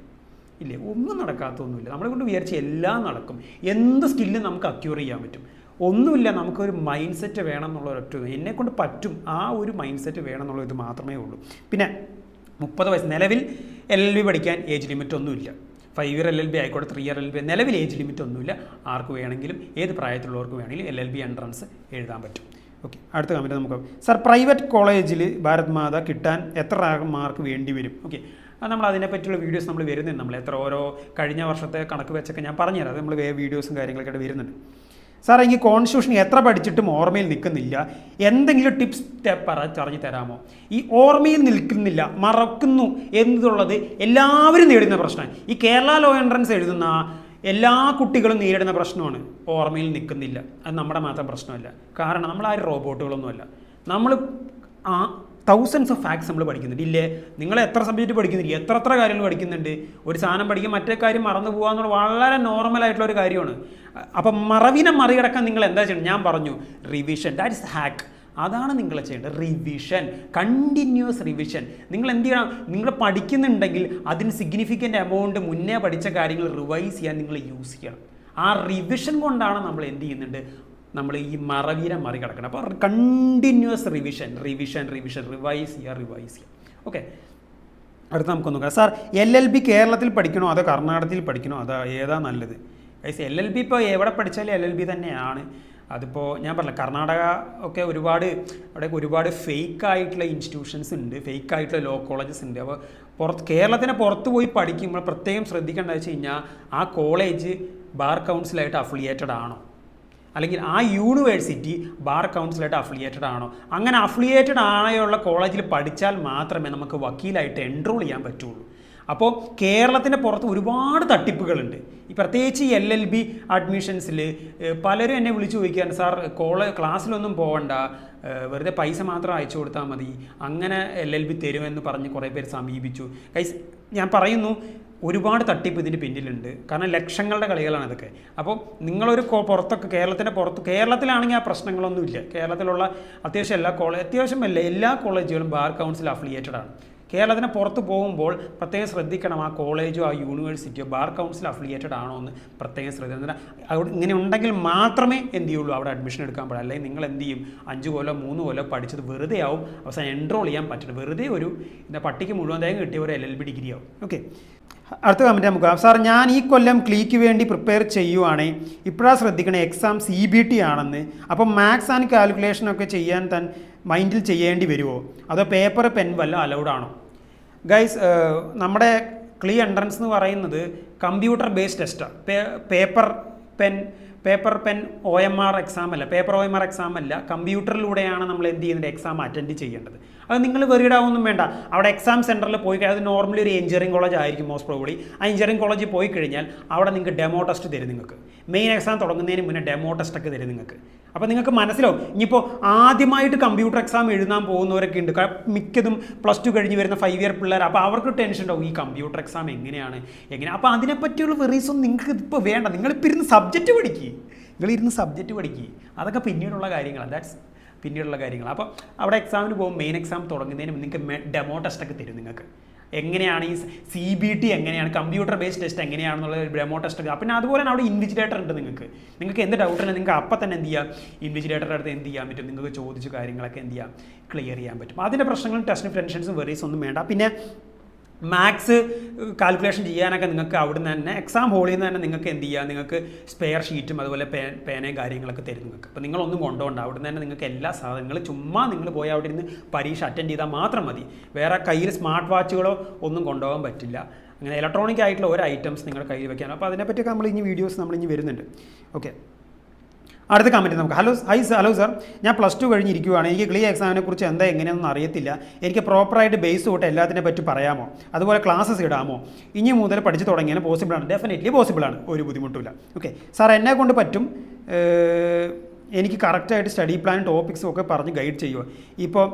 ഇല്ലേ, ഒന്നും നടക്കാത്തൊന്നുമില്ല. നമ്മളെക്കൊണ്ട് വിചാരിച്ച എല്ലാം നടക്കും. എന്ത് സ്കില്ലും നമുക്ക് അക്യൂർ ചെയ്യാൻ പറ്റും. ഒന്നുമില്ല, നമുക്കൊരു മൈൻഡ് സെറ്റ് വേണം എന്നുള്ള ഒരൊറ്റ, എന്നെക്കൊണ്ട് പറ്റും, ആ ഒരു മൈൻഡ് സെറ്റ് വേണം എന്നുള്ള ഇത് മാത്രമേ ഉള്ളൂ. പിന്നെ 30 വയസ്സ് നിലവിൽ LLB പഠിക്കാൻ ഏജ് ലിമിറ്റ് ഒന്നുമില്ല. 5 ഇയർ LLB ആയിക്കോട്ടെ, 3 ഇയർ LLB, നിലവിൽ ഏജ് ലിമിറ്റ് ഒന്നുമില്ല. ആർക്ക് വേണമെങ്കിലും ഏത് പ്രായത്തിലുള്ളവർക്ക് വേണമെങ്കിലും LLB എൻട്രൻസ് എഴുതാൻ പറ്റും. ഓക്കെ, അടുത്ത കമൻറ്റ് നമുക്ക്, സാർ പ്രൈവറ്റ് കോളേജിൽ ഭാരത് മാത കിട്ടാൻ എത്ര മാർക്ക് വേണ്ടി വരും? ഓക്കെ, നമ്മൾ അതിനെപ്പറ്റിയുള്ള വീഡിയോസ് നമ്മൾ വരുന്നുണ്ട്. നമ്മൾ എത്ര ഓരോ കഴിഞ്ഞ വർഷത്തെ കണക്ക് വെച്ചൊക്കെ ഞാൻ പറഞ്ഞുതരാം. അത് നമ്മൾ വീഡിയോസും കാര്യങ്ങളൊക്കെ വരുന്നുണ്ട്. സാർ എനിക്ക് കോൺസ്റ്റിറ്റ്യൂഷൻ എത്ര പഠിച്ചിട്ടും ഓർമ്മയിൽ നിൽക്കുന്നില്ല, എന്തെങ്കിലും ടിപ്സ് പറഞ്ഞു തരാമോ? ഈ ഓർമ്മയിൽ നിൽക്കുന്നില്ല, മറക്കുന്നു എന്നുള്ളത് എല്ലാവരും നേരിടുന്ന പ്രശ്നമാണ്. ഈ കേരള ലോ എൻട്രൻസ് എഴുതുന്ന എല്ലാ കുട്ടികളും നേരിടുന്ന പ്രശ്നമാണ് ഓർമ്മയിൽ നിൽക്കുന്നില്ല. അത് നമ്മുടെ മാത്രം പ്രശ്നമല്ല. കാരണം നമ്മൾ ആരും റോബോട്ടുകളൊന്നുമല്ല. നമ്മൾ തൗസൻഡ്സ് ഓഫ് ഫാക്ട്സ് നമ്മൾ പഠിക്കുന്നുണ്ട്, ഇല്ലേ? നിങ്ങൾ എത്ര സബ്ജക്റ്റ് പഠിക്കുന്നില്ല, എത്ര കാര്യങ്ങൾ പഠിക്കുന്നുണ്ട്. ഒരു സാധനം പഠിക്കാൻ മറ്റേ കാര്യം മറന്നു പോകുക എന്നുള്ള വളരെ നോർമലായിട്ടുള്ള ഒരു കാര്യമാണ്. അപ്പം മറവിനെ മറികടക്കാൻ നിങ്ങൾ എന്താ ചെയ്യണം? ഞാൻ പറഞ്ഞു, റിവിഷൻ, ദാറ്റ് ഇസ് ഹാക്ക്. അതാണ് നിങ്ങൾ ചെയ്യേണ്ടത്, റിവിഷൻ, കണ്ടിന്യൂസ് റിവിഷൻ. നിങ്ങൾ എന്ത് ചെയ്യണം? നിങ്ങൾ പഠിക്കുന്നുണ്ടെങ്കിൽ അതിന് സിഗ്നിഫിക്കൻ്റ് എമൗണ്ട് മുന്നേ പഠിച്ച കാര്യങ്ങൾ റിവൈസ് ചെയ്യാൻ നിങ്ങൾ യൂസ് ചെയ്യണം. ആ റിവിഷൻ കൊണ്ടാണ് നമ്മൾ എന്ത് ചെയ്യുന്നുണ്ട്, നമ്മൾ ഈ മറവിനെ മറികടക്കണം. അപ്പോൾ കണ്ടിന്യൂസ് റിവിഷൻ, റിവൈസ് ചെയ്യുക. ഓക്കെ, അടുത്ത് നമുക്ക് നോക്കാം. സാർ LLB കേരളത്തിൽ പഠിക്കണോ അതോ കർണാടകത്തിൽ പഠിക്കണോ, അതോ ഏതാ നല്ലത്? ഗൈസ്, LLB ഇപ്പോൾ എവിടെ പഠിച്ചാലും LLB തന്നെയാണ്. അതിപ്പോൾ ഞാൻ പറഞ്ഞില്ല, കർണാടക ഒക്കെ ഒരുപാട് ഫേക്ക് ആയിട്ടുള്ള ഇൻസ്റ്റിറ്റ്യൂഷൻസ് ഉണ്ട്, ഫേക്ക് ആയിട്ടുള്ള ലോ കോളേജസ് ഉണ്ട്. അപ്പോൾ കേരളത്തിന് പുറത്ത് പോയി പഠിക്കുമ്പോൾ പ്രത്യേകം ശ്രദ്ധിക്കേണ്ടത് വെച്ച് കഴിഞ്ഞാൽ ആ കോളേജ് ബാർ കൗൺസിലായിട്ട് അഫിലിയേറ്റഡ് ആണോ, അല്ലെങ്കിൽ ആ യൂണിവേഴ്സിറ്റി ബാർ കൗൺസിലായിട്ട് അഫിലിയേറ്റഡ് ആണോ. അങ്ങനെ അഫിലിയേറ്റഡ് ആയുള്ള കോളേജിൽ പഠിച്ചാൽ മാത്രമേ നമുക്ക് വക്കീലായിട്ട് എൻറോൾ ചെയ്യാൻ പറ്റുള്ളൂ. അപ്പോൾ കേരളത്തിൻ്റെ പുറത്ത് ഒരുപാട് തട്ടിപ്പുകളുണ്ട്. ഈ പ്രത്യേകിച്ച് ഈ LLB അഡ്മിഷൻസിൽ പലരും എന്നെ വിളിച്ചു ചോദിക്കുകയാണ്, സാർ ക്ലാസ്സിലൊന്നും പോകണ്ട, വെറുതെ പൈസ മാത്രം അയച്ചു കൊടുത്താൽ മതി, അങ്ങനെ LLB തരുമെന്ന് പറഞ്ഞ് കുറേ പേര് സമീപിച്ചു. ഞാൻ പറയുന്നു, ഒരുപാട് തട്ടിപ്പ് ഇതിൻ്റെ പിന്നിലുണ്ട്. കാരണം ലക്ഷങ്ങളുടെ കളികളാണ് ഇതൊക്കെ. അപ്പോൾ നിങ്ങളൊരു പുറത്തൊക്കെ കേരളത്തിലാണെങ്കിൽ ആ പ്രശ്നങ്ങളൊന്നുമില്ല. കേരളത്തിലുള്ള അത്യാവശ്യം എല്ലാ കോളേജുകളും ബാർ കൗൺസിൽ അഫിലിയേറ്റഡ് ആണ്. കേരളത്തിന് പുറത്ത് പോകുമ്പോൾ പ്രത്യേകം ശ്രദ്ധിക്കണം, ആ കോളേജോ ആ യൂണിവേഴ്സിറ്റിയോ ബാർ കൗൺസിൽ അഫിലിയേറ്റഡ് ആണോ എന്ന് പ്രത്യേകം ശ്രദ്ധിക്കണം. അവിടെ ഇങ്ങനെ ഉണ്ടെങ്കിൽ മാത്രമേ എന്ത് ചെയ്യുള്ളൂ, അവിടെ അഡ്മിഷൻ എടുക്കാൻ പാടില്ല. അല്ലെങ്കിൽ നിങ്ങൾ എന്ത് ചെയ്യും, 5 കൊല്ലം 3 കൊല്ലം പഠിച്ചത് വെറുതെ ആവും, അവസാനം എൻറോൾ ചെയ്യാൻ പറ്റില്ല. വെറുതെ പട്ടിക്ക് മുഴുവൻ തേങ്ങ കിട്ടിയ ഒരു LLB ഡിഗ്രി ആവും. ഓക്കെ, അടുത്ത കമൻറ്റ് നമുക്ക്. സാർ ഞാൻ ഈ കൊല്ലം ക്ലീക്ക് വേണ്ടി പ്രിപ്പയർ ചെയ്യുവാണേ, ഇപ്പോഴാണ് ശ്രദ്ധിക്കണേ എക്സാം CBT ആണെന്ന്. അപ്പം മാത്സ് ആൻഡ് കാൽക്കുലേഷനൊക്കെ ചെയ്യാൻ മൈൻഡിൽ ചെയ്യേണ്ടി വരുമോ, അതോ പേപ്പർ പെൻ വല്ല അലൗഡ് ആണോ? ഗൈസ്, നമ്മുടെ എൻട്രൻസ് എന്ന് പറയുന്നത് കമ്പ്യൂട്ടർ ബേസ്ഡ് ടെസ്റ്റാണ്. പേപ്പർ പെൻ OMR എക്സാം അല്ല, പേപ്പർ OMR എക്സാം അല്ല. കമ്പ്യൂട്ടറിലൂടെയാണ് നമ്മൾ എന്ത് ചെയ്യുന്നത്, എക്സാം അറ്റൻഡ് ചെയ്യേണ്ടത്. അത് നിങ്ങൾ വെറിയിടാവൊന്നും വേണ്ട. അവിടെ എക്സാം സെൻറ്ററിൽ പോയി കഴിഞ്ഞാൽ, അത് നോർമലി ഒരു എഞ്ചിനീയറിംഗ് കോളേജ് ആയിരിക്കും മോസ്റ്റ് പ്രോബബ്ലി. ആ എഞ്ചിനീയറിംഗ് കോളേജിൽ പോയി കഴിഞ്ഞാൽ അവിടെ നിങ്ങൾക്ക് ഡെമോ ടെസ്റ്റ് തരും. നിങ്ങൾക്ക് മെയിൻ എക്സാം തുടങ്ങുന്നതിന് മുന്നേ ഡെമോ ടെസ്റ്റൊക്കെ തരും നിങ്ങൾക്ക്. അപ്പോൾ നിങ്ങൾക്ക് മനസ്സിലാവും. ഇനിയിപ്പോൾ ആദ്യമായിട്ട് കമ്പ്യൂട്ടർ എക്സാം എഴുതാൻ പോകുന്നവരൊക്കെ ഉണ്ട്, മിക്കതും +2 കഴിഞ്ഞ് വരുന്ന 5 ഇയർ പിള്ളേർ. അപ്പോൾ അവർക്ക് ടെൻഷൻ ഉണ്ടാവും, ഈ കമ്പ്യൂട്ടർ എക്സാം എങ്ങനെ. അപ്പോൾ അതിനെപ്പറ്റിയുള്ള വെറീസൊന്നും നിങ്ങൾക്ക് ഇപ്പോൾ വേണ്ട. നിങ്ങളിപ്പോൾ ഇരുന്ന് സബ്ജക്റ്റ് പഠിക്കുക, അതൊക്കെ പിന്നീടുള്ള കാര്യങ്ങളാണ്. ദാറ്റ്സ് പിന്നീടുള്ള കാര്യങ്ങൾ. അപ്പോൾ അവിടെ എക്സാമിന് പോകും, മെയിൻ എക്സാം തുടങ്ങുന്നതിന് നിങ്ങൾക്ക് ഡെമോ ടെസ്റ്റൊക്കെ തരും. നിങ്ങൾക്ക് എങ്ങനെയാണ് ഈ CBT എങ്ങനെയാണ്, കമ്പ്യൂട്ടർ ബേസ്ഡ് ടെസ്റ്റ് എങ്ങനെയാണെന്നുള്ള ഡെമോ ടെസ്റ്റ്. പിന്നെ അതുപോലെ തന്നെ അവിടെ ഇൻവിജിലേറ്റർ ഉണ്ട്. നിങ്ങൾക്ക് എന്ത് ഡൗട്ട് ഉണ്ടെങ്കിൽ നിങ്ങൾക്ക് അപ്പം തന്നെ എന്ത് ചെയ്യാം, ഇൻവിജിലേറ്ററുടെ അടുത്ത് എന്ത് ചെയ്യാൻ പറ്റും, നിങ്ങൾക്ക് ചോദിച്ച കാര്യങ്ങളൊക്കെ എന്ത് ചെയ്യാം, ക്ലിയർ ചെയ്യാൻ പറ്റും. അതിൻ്റെ പ്രശ്നങ്ങളും ടെസ്റ്റിന് ടെൻഷൻസും വെറീസ് ഒന്നും വേണ്ട. പിന്നെ മാത്സ് കാൽക്കുലേഷൻ ചെയ്യാനൊക്കെ നിങ്ങൾക്ക് അവിടെ നിന്ന് തന്നെ എക്സാം ഹോളിൽ നിന്ന് തന്നെ നിങ്ങൾക്ക് എന്ത് ചെയ്യുക, നിങ്ങൾക്ക് സ്പെയർ ഷീറ്റും അതുപോലെ പേനയും കാര്യങ്ങളൊക്കെ തരും നിങ്ങൾക്ക്. അപ്പോൾ നിങ്ങളൊന്നും കൊണ്ടുപോകണ്ട, അവിടെ നിന്ന് തന്നെ നിങ്ങൾക്ക് എല്ലാ സാധനങ്ങളും ചുമ്മാ നിങ്ങൾ പോയി അവിടെ ഇരുന്ന് പരീക്ഷ അറ്റൻഡ് ചെയ്താൽ മാത്രം മതി. വേറെ കയ്യിൽ സ്മാർട്ട് വാച്ചുകളോ ഒന്നും കൊണ്ടുപോകാൻ പറ്റില്ല. അങ്ങനെ ഇലക്ട്രോണിക് ആയിട്ടുള്ള ഒരു ഐറ്റംസ് നിങ്ങളുടെ കയ്യിൽ വെക്കാൻ. അപ്പോൾ അതിനെപ്പറ്റിയൊക്കെ നമ്മൾ ഇനി വീഡിയോസ് നമ്മളിനി വരുന്നുണ്ട്. ഓക്കെ, അടുത്ത കമൻറ്റ് നമുക്ക്. ഹലോ സാർ, ഞാൻ +2 കഴിഞ്ഞിരിക്കുകയാണ്. എനിക്ക് ക്ലിയർ എക്സാമിനെ കുറിച്ച് എന്താ എങ്ങനെയൊന്നും അറിയത്തില്ല. എനിക്ക് പ്രോപ്പറായിട്ട് ബേസ് തൊട്ട് എല്ലാത്തിനെ പറ്റി പറയാമോ, അതുപോലെ ക്ലാസ്സസ് ഇടാമോ? ഇനി മുതൽ പഠിച്ച് തുടങ്ങിയാൽ പോസിബിളാണ്? ഡെഫിനറ്റ്ലി പോസിബിളാണ്, ഒരു ബുദ്ധിമുട്ടില്ല. ഓക്കെ സാർ, എന്നെ കൊണ്ട് പറ്റും. എനിക്ക് കറക്റ്റായിട്ട് സ്റ്റഡി പ്ലാൻ ടോപ്പിക്സും ഒക്കെ പറഞ്ഞ് ഗൈഡ് ചെയ്യുമോ? ഇപ്പോൾ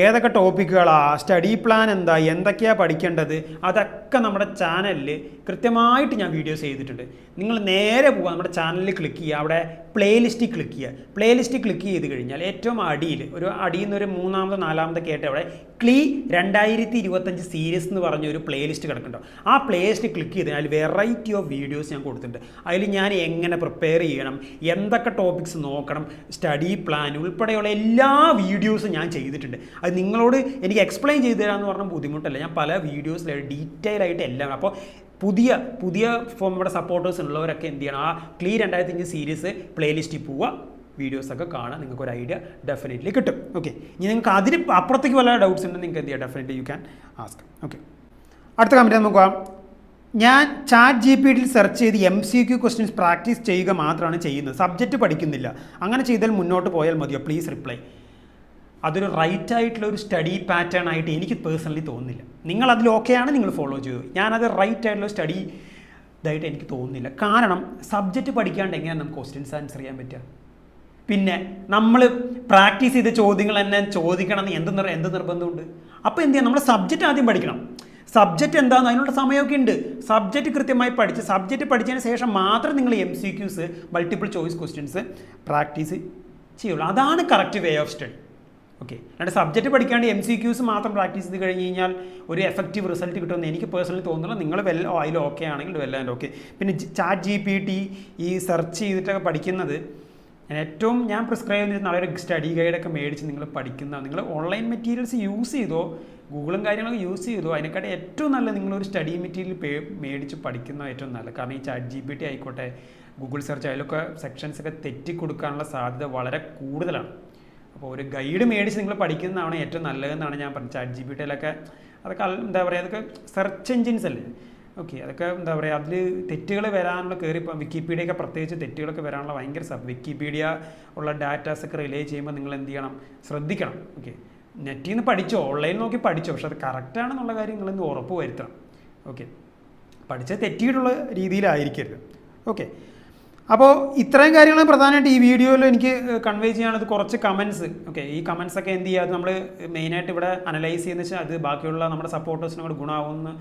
ഏതൊക്കെ ടോപ്പിക്കുകളാണ്, സ്റ്റഡി പ്ലാൻ എന്താ, എന്തൊക്കെയാണ് പഠിക്കേണ്ടത്, അതൊക്കെ നമ്മുടെ ചാനലിൽ കൃത്യമായിട്ട് ഞാൻ വീഡിയോസ് ചെയ്തിട്ടുണ്ട്. നിങ്ങൾ നേരെ പോവുക, നമ്മുടെ ചാനലിൽ ക്ലിക്ക് ചെയ്യുക, അവിടെ പ്ലേലിസ്റ്റ് ക്ലിക്ക് ചെയ്യുക. പ്ലേലിസ്റ്റ് ക്ലിക്ക് ചെയ്ത് കഴിഞ്ഞാൽ ഏറ്റവും അടിയിൽ അടിയിൽ നിന്ന് ഒരു 3-ാമതോ 4-ാമതൊക്കെ ആയിട്ട് അവിടെ ക്ലീ 2025 സീരീസ് എന്ന് പറഞ്ഞ ഒരു പ്ലേലിസ്റ്റ് കിടക്കുന്നുണ്ടോ. ആ പ്ലേലിസ്റ്റ് ക്ലിക്ക് ചെയ്ത് അതിൽ വെറൈറ്റി ഓഫ് വീഡിയോസ് ഞാൻ കൊടുത്തിട്ടുണ്ട്. അതിൽ ഞാൻ എങ്ങനെ പ്രിപ്പയർ ചെയ്യണം, എന്തൊക്കെ ടോപ്പിക്സ് നോക്കണം, സ്റ്റഡി പ്ലാൻ ഉൾപ്പെടെയുള്ള എല്ലാ വീഡിയോസും ഞാൻ ചെയ്തിട്ടുണ്ട്. അത് നിങ്ങളോട് എനിക്ക് എക്സ്പ്ലെയിൻ ചെയ്തു തരാമെന്ന് പറഞ്ഞാൽ ബുദ്ധിമുട്ടല്ല. ഞാൻ പല വീഡിയോസിൽ ഡീറ്റെയിൽ ആയിട്ട് എല്ലാം. അപ്പോൾ പുതിയ നമ്മുടെ സപ്പോർട്ടേഴ്സ് ഉള്ളവരൊക്കെ എന്ത് ചെയ്യണം, ആ ക്ലീ 2025 സീരീസ് പ്ലേലിസ്റ്റിൽ പോവുക, വീഡിയോസൊക്കെ കാണാൻ നിങ്ങൾക്കൊരു ഐഡിയ ഡെഫിനറ്റ്ലി കിട്ടും. ഓക്കെ, ഇനി നിങ്ങൾക്ക് അതിന് അപ്പുറത്തേക്ക് വല്ല ഡൗട്ട്സ് ഉണ്ടെങ്കിൽ നിങ്ങൾക്ക് എന്ത് ചെയ്യുക, definitely you can ask. Okay, അടുത്ത കമൻറ്റ് നമുക്ക് ഞാൻ ChatGPT സെർച്ച് ചെയ്ത് MCQ ക്വസ്റ്റ്യൻസ് പ്രാക്ടീസ് ചെയ്യുക മാത്രമാണ് ചെയ്യുന്നത്, സബ്ജക്റ്റ് പഠിക്കുന്നില്ല. അങ്ങനെ ചെയ്താൽ മുന്നോട്ട് പോയാൽ മതിയോ? Please reply. അതൊരു റൈറ്റ് ആയിട്ടുള്ള ഒരു സ്റ്റഡി പാറ്റേൺ ആയിട്ട് എനിക്ക് പേഴ്സണലി തോന്നുന്നില്ല. നിങ്ങൾ അതിൽ ഓക്കെയാണ്, നിങ്ങൾ ഫോളോ ചെയ്തു. ഞാനത് റൈറ്റ് ആയിട്ടുള്ള സ്റ്റഡി ഇതായിട്ട് എനിക്ക് തോന്നുന്നില്ല. കാരണം സബ്ജക്റ്റ് പഠിക്കാണ്ട് എങ്ങനെയാണ് നമുക്ക് ക്വസ്റ്റ്യൻസ് ആൻസർ ചെയ്യാൻ പറ്റുക? പിന്നെ നമ്മൾ പ്രാക്ടീസ് ചെയ്ത ചോദ്യങ്ങൾ തന്നെ ചോദിക്കണം എന്ന് എന്ത് നിർബന്ധമുണ്ട്? അപ്പോൾ എന്ത് ചെയ്യാം, നമ്മൾ സബ്ജക്റ്റ് ആദ്യം പഠിക്കണം. സബ്ജക്റ്റ് എന്താണെന്ന് അതിനുള്ള സമയമൊക്കെ ഉണ്ട്. സബ്ജക്റ്റ് കൃത്യമായി പഠിച്ച് സബ്ജക്റ്റ് പഠിച്ചതിന് ശേഷം മാത്രം നിങ്ങൾ MCQs multiple choice questions practice ചെയ്യുള്ളൂ. അതാണ് correct way of study. Okay, അല്ലാണ്ട് സബ്ജക്റ്റ് പഠിക്കാണ്ട് MCQs മാത്രം പ്രാക്ടീസ് ചെയ്ത് കഴിഞ്ഞ് കഴിഞ്ഞാൽ ഒരു എഫക്റ്റീവ് റിസൾട്ട് കിട്ടുമെന്ന് എനിക്ക് പേഴ്സണലി തോന്നുന്നില്ല. നിങ്ങൾ അതിൽ ഓക്കെ ആണെങ്കിൽ വല്ലാണ്ട് ഓക്കെ. പിന്നെ ChatGPT ഈ സെർച്ച് ചെയ്തിട്ടൊക്കെ പഠിക്കുന്നത് ഏറ്റവും ഞാൻ പ്രിസ്ക്രൈബ് ചെയ്തിട്ട് നല്ലൊരു സ്റ്റഡി ഗൈഡൊക്കെ മേടിച്ച് നിങ്ങൾ പഠിക്കുന്ന, നിങ്ങൾ ഓൺലൈൻ മെറ്റീരിയൽസ് യൂസ് ചെയ്തോ, ഗൂഗിളും കാര്യങ്ങളൊക്കെ യൂസ് ചെയ്തോ, അതിനെക്കാട്ടി ഏറ്റവും നല്ല നിങ്ങളൊരു സ്റ്റഡി മെറ്റീരിയൽ മേടിച്ച് പഠിക്കുന്ന ഏറ്റവും നല്ലത്. കാരണം ഈ ChatGPT ആയിക്കോട്ടെ, ഗൂഗിൾ സെർച്ച്, അതിലൊക്കെ സെക്ഷൻസൊക്കെ തെറ്റിക്കൊടുക്കാനുള്ള സാധ്യത വളരെ കൂടുതലാണ്. അപ്പോൾ ഒരു ഗൈഡ് മേടിച്ച് നിങ്ങൾ പഠിക്കുന്നതാണ് ഏറ്റവും നല്ലതെന്നാണ് ഞാൻ പറഞ്ഞത്. ChatGPTയിലൊക്കെ അതൊക്കെ എന്താ പറയുക, അതൊക്കെ സെർച്ച് എൻജിൻസ് അല്ലേ. ഓക്കെ, അതൊക്കെ എന്താ പറയുക, അതിൽ തെറ്റുകൾ വരാനുള്ള ഇപ്പം വിക്കിപീഡിയൊക്കെ പ്രത്യേകിച്ച് തെറ്റുകളൊക്കെ വരാനുള്ള ഭയങ്കര വിക്കിപീഡിയ ഉള്ള ഡാറ്റാസൊക്കെ റിലേ ചെയ്യുമ്പോൾ നിങ്ങൾ എന്ത് ചെയ്യണം, ശ്രദ്ധിക്കണം. ഓക്കെ, നെറ്റിൽ നിന്ന് പഠിച്ചോ, ഓൺലൈനിൽ നോക്കി പഠിച്ചോ, പക്ഷെ അത് കറക്റ്റാണെന്നുള്ള കാര്യം നിങ്ങളൊന്ന് ഉറപ്പ് വരുത്തണം. ഓക്കെ, പഠിച്ച തെറ്റിയിട്ടുള്ള രീതിയിലായിരിക്കരുത്. ഓക്കെ, അപ്പോൾ ഇത്രയും കാര്യങ്ങൾ പ്രധാനമായിട്ട് ഈ വീഡിയോയിൽ എനിക്ക് കൺവേ ചെയ്യാനുള്ളത്. കുറച്ച് കമൻസ്. ഓക്കെ, ഈ കമൻസൊക്കെ എന്ത് ചെയ്യുക, നമ്മൾ മെയിനായിട്ട് ഇവിടെ അനലൈസ് ചെയ്യുന്ന വെച്ചാൽ അത് ബാക്കിയുള്ള നമ്മുടെ സപ്പോർട്ടേഴ്സിനോട് ഗുണമാവുമെന്ന്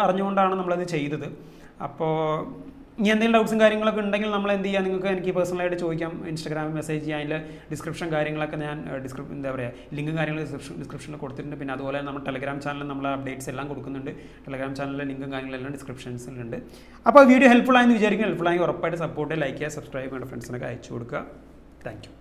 അറിഞ്ഞുകൊണ്ടാണ് നമ്മളത് ചെയ്തത്. അപ്പോൾ ഇനി എന്തെങ്കിലും ഡൗട്ട്സും കാര്യങ്ങളൊക്കെ ഉണ്ടെങ്കിൽ നമ്മൾ എന്ത് ചെയ്യുക, നിങ്ങൾക്ക് എനിക്ക് പേഴ്സണലായിട്ട് ചോദിക്കാം, ഇൻസ്റ്റാഗ്രാമിൽ മെസ്സേജ് ചെയ്യാം. അതിൽ ഡിസ്ക്രിപ്ഷൻ കാര്യങ്ങളൊക്കെ ഞാൻ എന്താ പറയുക, ലിങ്കും കാര്യങ്ങൾ ഡിസ്ക്രിപ്ഷനിൽ കൊടുത്തിട്ടുണ്ട്. പിന്നെ അതുപോലെ നമ്മൾ ടെലഗ്രാം ചാനലിൽ നമ്മൾ അപ്ഡേറ്റ്സ് എല്ലാം കൊടുക്കുന്നുണ്ട്. ടെലഗ്രാം ചാനലിലെ ലിങ്കും കാര്യങ്ങളെല്ലാം ഡിസ്ക്രിപ്ഷൻസിലുണ്ട്. അപ്പോൾ വീഡിയോ ഹെൽപ്ഫുൾ ആയെന്ന് വിചാരിക്കും. ഹെൽപ്ഫുൾ ആയി ഉറപ്പായിട്ട് സപ്പോർട്ട്, ലൈക്ക് ചെയ്യുക, സബ്സ്ക്രൈബ് ചെയ്യുക, ഫ്രണ്ട്സിനൊക്കെ അയച്ചു കൊടുക്കുക. Thank you.